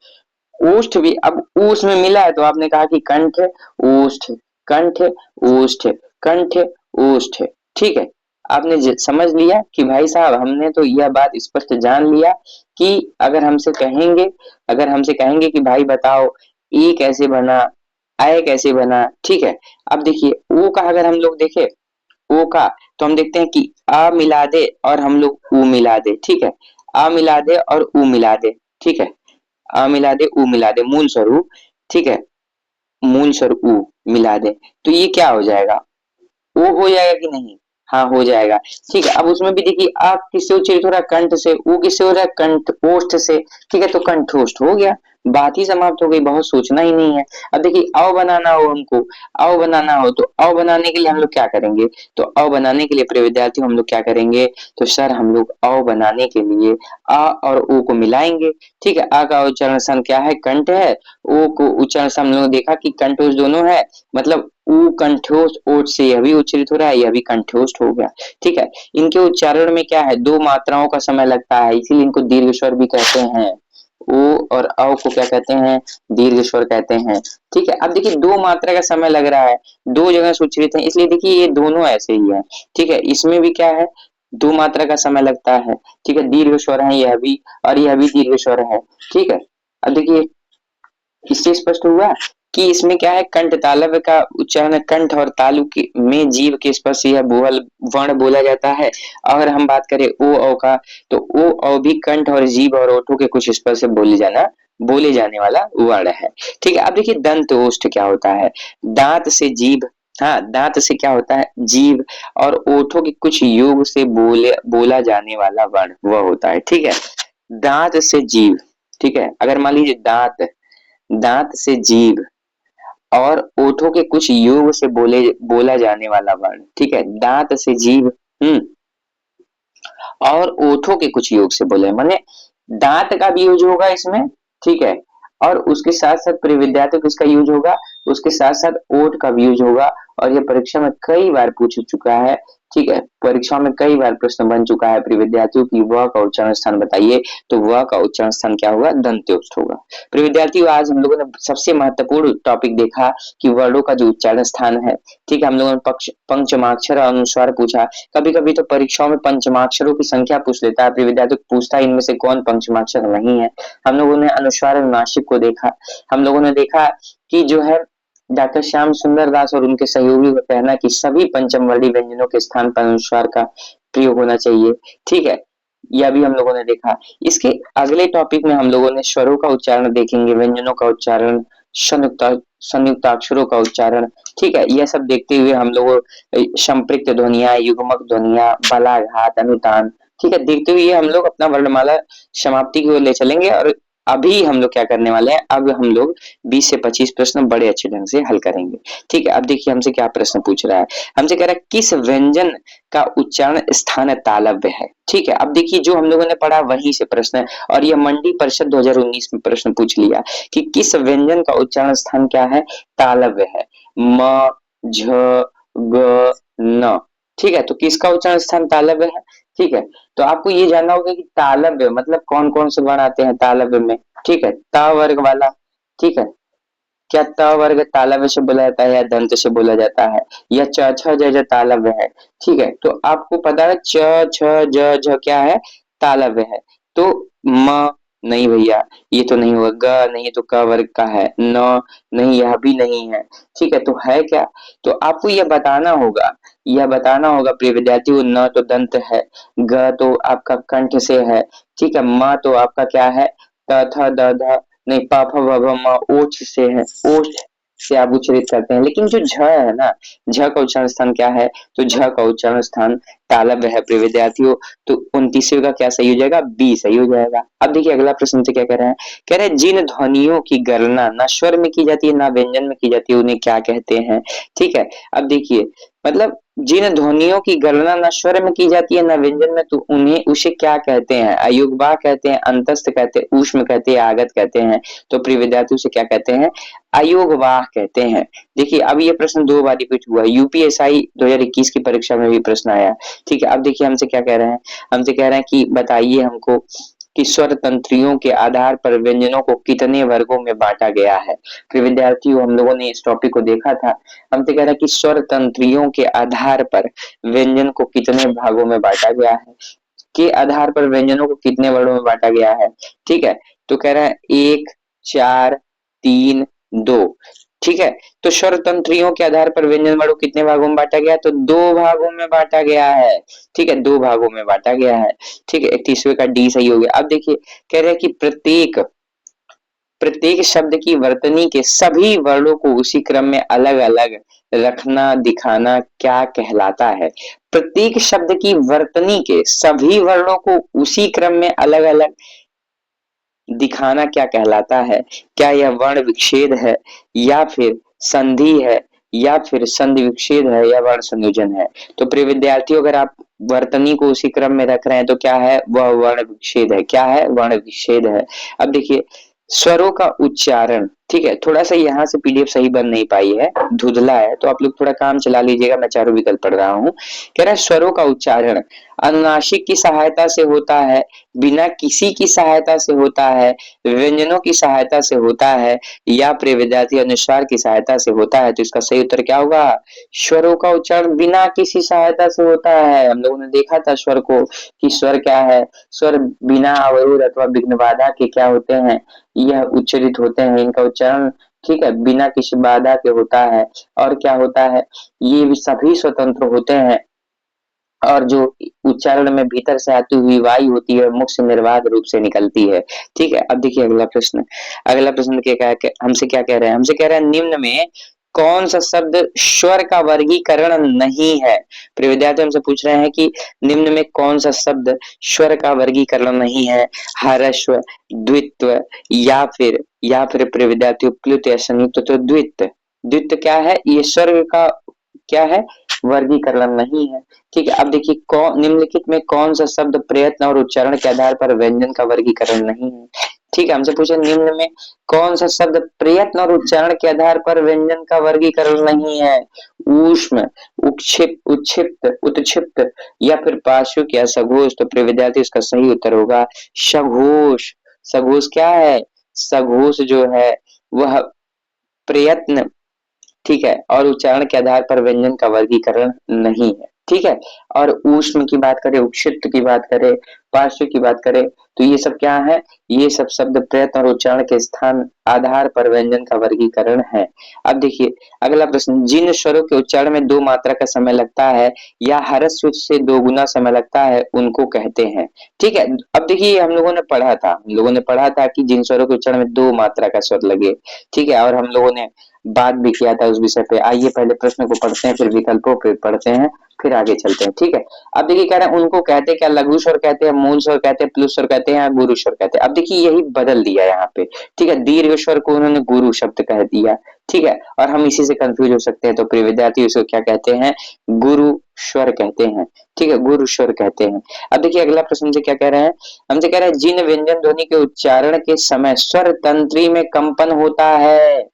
ओष्ठ भी, अब ऊष्ठ में मिला है तो आपने कहा कि कंठ ओष्ठ, कंठ ओष्ठ, कंठ ओष्ठ, ठीक है। आपने समझ लिया कि भाई साहब हमने तो यह बात स्पष्ट जान लिया कि अगर हमसे कहेंगे, अगर हमसे कहेंगे कि भाई बताओ ए कैसे बना, आय कैसे बना, ठीक है। अब देखिए ओ का अगर हम लोग देखें, ओ का तो हम देखते हैं कि आ मिला दे और हम लोग ऊ मिला दे, ठीक है, आ मिला दे और ऊ मिला दे, ठीक है। अ मिला दे उ मिला दे मूल स्वर उ, ठीक है, मूल स्वर उ मिला दे तो ये क्या हो जाएगा, वो हो जाएगा कि नहीं? हाँ, हो जाएगा। ठीक है, अब उसमें भी देखिए आ किससे उच्चारित हो रहा है? कंठ से। ऊ किससे हो रहा है? कंठ ओष्ठ से। ठीक है, तो कंठोष्ठ हो गया। बात ही समाप्त हो गई, बहुत सोचना ही नहीं है। अब देखिए अ बनाना हो हमको, अ बनाना हो तो अ बनाने के लिए हम लोग क्या करेंगे? तो अ बनाने के लिए प्रिय विद्यार्थियों हम लोग क्या करेंगे? तो सर हम लोग अ बनाने के लिए अ और ओ को मिलाएँगे। ठीक है, अ का उच्चारण स्थान क्या है? कंठ है। ओ को उच्चारण स्थान हम लोगों ने देखा कि कंठोष्ठ दोनों है। मतलब ऊ कंठोष्ठ ओठ से यह भी उच्चारित हो रहा है, यह भी कंठोष्ठ हो गया। ठीक है, इनके उच्चारण में क्या है? 2 मात्राओं का समय लगता है, इसीलिए इनको दीर्घ स्वर भी कहते हैं। ओ और अ को क्या कहते हैं? दीर्घ स्वर कहते हैं। ठीक है, अब देखिए 2 मात्रा का समय लग रहा है, 2 जगह से उच्चारित है, इसलिए देखिए ये दोनों ऐसे ही है। ठीक है, इसमें भी क्या है? 2 मात्रा का समय लगता है। ठीक है, दीर्घ स्वर है यह भी और यह भी दीर्घ स्वर है। ठीक है, अब देखिए इससे स्पष्ट हुआ कि इसमें क्या है? कंठ तालव्य का उच्चारण कंठ और तालु के में जीभ के स्पर्श से यह बोहल वर्ण बोला जाता है। अगर हम बात करें ओ औ का तो ओ औ भी कंठ और जीभ और ओठों के कुछ स्पर्श से बोले जाने वाला वर्ण है। ठीक है, अब देखिए दंत ओष्ठ क्या होता है? दांत से जीभ, हाँ, दांत से क्या होता है? जीभ और ओठों के कुछ योग से बोला जाने वाला वर्ण वह होता है। ठीक है, दांत से जीभ, ठीक है, अगर मान लीजिए दांत, दांत से जीभ और ओठों के कुछ योग से बोला जाने वाला वर्ण। ठीक है, दांत से जीभ, और ओठों के कुछ योग से बोले, माने दांत का भी यूज होगा इसमें। ठीक है, और उसके साथ साथ प्रिय विद्यार्थियों किसका यूज होगा? उसके साथ साथ ओठ का भी यूज होगा। और यह परीक्षा में कई बार पूछ चुका है। ठीक है, परीक्षा में कई बार प्रश्न बन चुका है प्रिय विद्यार्थियों की व का उच्चारण स्थान बताइए, तो व का उच्चारण स्थान क्या होगा? दंत्योष्ठ होगा। प्रिय विद्यार्थियों आज हम लोगों ने सबसे महत्वपूर्ण टॉपिक देखा कि वर्णों का जो उच्चारण स्थान है। ठीक है, हम लोगों ने पंचमाक्षर और अनुस्वार पूछा। कभी कभी तो परीक्षाओं में पंचमाक्षरों की संख्या पूछ लेता है, प्रिय विद्यार्थी पूछता है इनमें से कौन पंचमाक्षर नहीं है। हम लोगों ने अनुस्वार अनुनासिक को देखा। हम लोगों ने देखा कि जो है डॉक्टर श्याम सुंदर दास और उनके सहयोगियों का कहना है कि सभी पंचम वर्णी व्यंजनों के स्थान पर अनुस्वार का प्रयोग होना चाहिए। ठीक है, यह भी हम लोगों ने देखा। इसके अगले टॉपिक में हम लोगों ने स्वरों का उच्चारण देखेंगे, व्यंजनों का उच्चारण, संयुक्त संयुक्ताक्षरों का उच्चारण। ठीक है, यह सब देखते हुए हम लोग संपृक्त ध्वनियां, युग्मक ध्वनियां, बलाघात, अनुतान, ठीक है, देखते हुए हम लोग अपना वर्णमाला समाप्ति की ओर ले चलेंगे। और अभी हम लोग क्या करने वाले हैं? अब हम लोग 20 से 25 प्रश्न बड़े अच्छे ढंग से हल करेंगे। ठीक है, अब देखिए हमसे क्या प्रश्न पूछ रहा है। हमसे कह रहा है किस व्यंजन का उच्चारण स्थान तालव्य है? ठीक है, अब देखिए जो हम लोगों ने पढ़ा वहीं से प्रश्न है। और यह मंडी परिषद 2019 में प्रश्न पूछ लिया कि किस व्यंजन का उच्चारण स्थान क्या है? तालव्य है। म, झ, ग, न। ठीक है, तो किसका उच्चारण स्थान तालव्य है? ठीक है, तो आपको ये जानना होगा कि तालव्य मतलब कौन कौन से वर्ण आते हैं तालव्य में। ठीक है, त वर्ग वाला। ठीक है, क्या त वर्ग तालव्य से बोला जाता है या दंत से बोला जाता है, या च छ ज झ तालव्य है? ठीक है, तो आपको पता है च छ ज झ क्या है? तालव्य है। तो म नहीं भैया, ये तो नहीं होगा। ग नहीं, ये तो क वर्ग का है। न नहीं, यह भी नहीं है। ठीक है, तो है क्या? तो आपको यह बताना होगा, यह बताना होगा प्रिय विद्यार्थियों। न तो दंत है, ग तो आपका कंठ से है। ठीक है, म तो आपका क्या है? त थ द ध नहीं, प फ ब भ म ओठ से है, ओठ से आप उच्चारित करते हैं। लेकिन जो झ है ना, झ का उच्चारण स्थान क्या है? तो झ का उच्चारण स्थान तालव्य है प्रिय विद्यार्थियों। तो 29वें का क्या सही हो जाएगा? बी सही हो जाएगा। अब देखिए अगला प्रश्न से क्या कह रहे हैं? कह रहे हैं जिन ध्वनियों की गणना ना स्वर में की जाती है ना व्यंजन में की जाती है उन्हें क्या कहते हैं? ठीक है, अब देखिए मतलब जिन ध्वनियों की गणना न स्वर में की जाती है न व्यंजन में, तो उन्हें उसे क्या कहते हैं? अयुग्मा कहते हैं, अंतस्थ कहते हैं, ऊष्म कहते हैं, आगत कहते हैं। तो प्रिय विद्यार्थियों से क्या कहते हैं? अयोगवाह कहते हैं। देखिए अब ये प्रश्न 2 बार रिपीट हुआ है, यूपीएसआई 2021 की परीक्षा में भी प्रश्न आया। ठीक है, अब देखिए हमसे क्या कह रहे हैं? हमसे कह रहे हैं कि बताइए हमको कि स्वर तंत्रियों के आधार पर व्यंजनों को कितने वर्गों में बांटा गया है? प्रिय विद्यार्थियों हम लोगों ने इस टॉपिक को देखा था। हमसे कह रहा है कि स्वर तंत्रियों के आधार पर व्यंजन को कितने भागों में बांटा गया है, के आधार पर व्यंजनों को कितने वर्णों में बांटा गया है। ठीक है, तो कह रहा है 1, 4, 3, 2। ठीक है, तो स्वर तंत्रियों के आधार पर व्यंजन वर्णों कितने भागों में बांटा गया? तो 2 भागों में बांटा गया है। ठीक है, 2 भागों में बांटा गया है। ठीक है, 31वें का डी सही हो गया। अब देखिए कह रहे हैं कि प्रत्येक प्रत्येक शब्द की वर्तनी के सभी वर्णों को उसी क्रम में अलग अलग रखना दिखाना क्या कहलाता है? प्रत्येक शब्द की वर्तनी के सभी वर्णों को उसी क्रम में अलग अलग दिखाना क्या कहलाता है? क्या यह वर्ण विच्छेद है, या फिर संधि है, या फिर संधि विच्छेद है, या वर्ण संयोजन है? तो प्रिय विद्यार्थियों, अगर आप वर्तनी को उसी क्रम में रख रहे हैं तो क्या है? वह वर्ण विच्छेद है। क्या है? वर्ण विच्छेद है। अब देखिए, स्वरों का उच्चारण, ठीक है, थोड़ा सा यहाँ से पीडीएफ सही बन नहीं पाई है, धुंधला है, तो आप लोग थोड़ा काम चला लीजिएगा। मैं चारों विकल्प पढ़ रहा हूँ। कह रहा है स्वरों का उच्चारण अनुनासिक की सहायता से होता है, बिना किसी की सहायता से होता है, व्यंजनों की सहायता से होता है, या प्रिय विद्यार्थी अनुस्वार की सहायता से होता है। तो इसका सही उत्तर क्या होगा? स्वरों का उच्चारण बिना किसी सहायता से होता है। हम लोगों ने देखा था स्वर को कि स्वर क्या है, स्वर बिना अवरोध अथवा विघ्न बाधा के क्या होते हैं, यह उच्चरित होते हैं। इनका उच्चारण, ठीक है, बिना किसी बाधा के होता है। और क्या होता है, ये भी सभी स्वतंत्र होते हैं, और जो उच्चारण में भीतर से आती हुई वायु होती है मुख से निर्बाध रूप से निकलती है। ठीक है, अब देखिए अगला प्रश्न। अगला प्रश्न क्या है, हमसे क्या कह रहे हैं? हमसे कह रहे हैं निम्न में कौन सा शब्द स्वर का वर्गीकरण नहीं है? प्रिय विद्यार्थी हमसे पूछ रहे हैं कि निम्न में कौन सा शब्द स्वर का वर्गीकरण नहीं है? हरस्व, द्वित्व, या फिर प्रिय विद्यार्थियों प्लुत या संयुक्त। तो द्वित्व, द्वित्व क्या है? ये स्वर्ग का क्या है? वर्गीकरण नहीं है। ठीक है, अब देखिए कौन निम्नलिखित में कौन सा शब्द प्रयत्न और उच्चारण के आधार पर व्यंजन का वर्गीकरण नहीं है? ठीक है, हमसे पूछे निम्न में कौन सा शब्द प्रयत्न और उच्चारण के आधार पर व्यंजन का वर्गीकरण नहीं है? ऊष्म, उक्षिप्त, उच्छिप्त, उत्क्षिप्त, या फिर पार्श्विक या सघोष। तो प्रिय विद्यार्थी इसका सही उत्तर होगा सघोष। सघोष क्या है? सघोष जो है वह प्रयत्न, ठीक है, और उच्चारण के आधार पर व्यंजन का वर्गीकरण नहीं है। ठीक है, और ऊष्म की बात करें, उक्षिप्त की बात करें, पार्श्व की बात करें, तो ये सब क्या है? ये सब शब्द प्रयत्न और उच्चारण के स्थान आधार पर व्यंजन का वर्गीकरण है। अब देखिए अगला प्रश्न, जिन स्वरों के उच्चारण में 2 मात्रा का समय लगता है या हरस्व से 2 गुना समय लगता है उनको कहते हैं। ठीक है, अब देखिए हम लोगों ने पढ़ा था कि जिन स्वरों के उच्चारण में 2 मात्रा का स्वर लगे, ठीक है, और हम लोगों ने बात भी किया था उस विषय पे। आइए पहले प्रश्न को पढ़ते हैं, फिर विकल्पों पे पढ़ते हैं, फिर आगे चलते हैं। ठीक है, अब देखिए कह रहे हैं उनको कहते हैं क्या? लघु स्वर कहते हैं, मूल स्वर कहते हैं, प्लुत स्वर कहते हैं, या गुरु स्वर कहते हैं। अब देखिए यही बदल दिया यहाँ पे। ठीक है, दीर्घ स्वर को उन्होंने गुरु शब्द कह दिया। ठीक है, और हम इसी से कंफ्यूज हो सकते हैं। तो प्रिय विद्यार्थी उसको क्या कहते हैं? गुरु स्वर कहते हैं। ठीक है, गुरु स्वर कहते हैं। अब देखिए अगला प्रश्न से क्या कह रहे हैं? हमसे कह रहे हैं जिन व्यंजन ध्वनि के उच्चारण के समय स्वर तंत्री में कंपन होता है,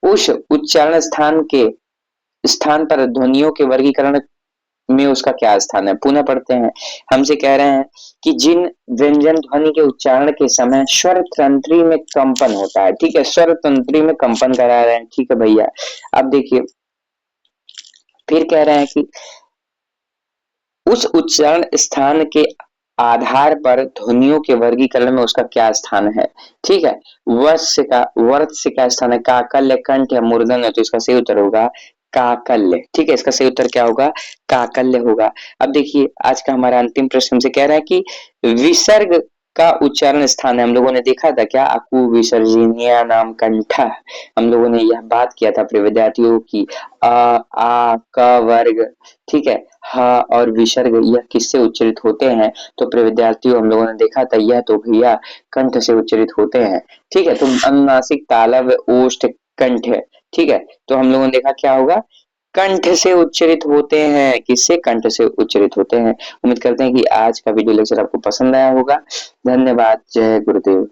उस उच्चारण स्थान पर ध्वनियों के वर्गीकरण में उसका क्या स्थान है? पुनः पढ़ते हैं। हमसे कह रहे हैं कि जिन व्यंजन ध्वनि के उच्चारण के समय स्वर तंत्री में कंपन होता है, ठीक है, स्वर तंत्री में कंपन करा रहे हैं। ठीक है भैया, अब देखिए फिर कह रहे हैं कि उस उच्चारण स्थान के आधार पर ध्वनियों के वर्गीकरण में उसका क्या स्थान है? ठीक है, वर्त से क्या स्थान है? काकल्य, कंठ या मूर्धन्य। तो इसका सही उत्तर होगा काकल्य। ठीक है, इसका सही उत्तर क्या होगा? काकल्य होगा। अब देखिए आज का हमारा अंतिम प्रश्न हमसे कह रहा है कि विसर्ग का उच्चारण स्थान है। हम लोगों ने देखा था क्या? अकु विसर्जनीय नाम कंठ। हम लोगों ने यह बात किया था प्रिय विद्यार्थियों की अ आ क वर्ग, ठीक है, ह और विसर्ग यह किससे उच्चरित होते हैं? तो प्रिय विद्यार्थियों हम लोगों ने देखा था यह तो भैया कंठ से उच्चरित होते हैं। ठीक है, तो अनुनासिक, तालव्य, ओष्ठ, कंठ। ठीक है, तो हम लोगों ने देखा क्या होगा? कंठ से उच्चरित होते हैं। किससे? कंठ से उच्चरित होते हैं। उम्मीद करते हैं कि आज का वीडियो लेक्चर आपको पसंद आया होगा। धन्यवाद। जय गुरुदेव।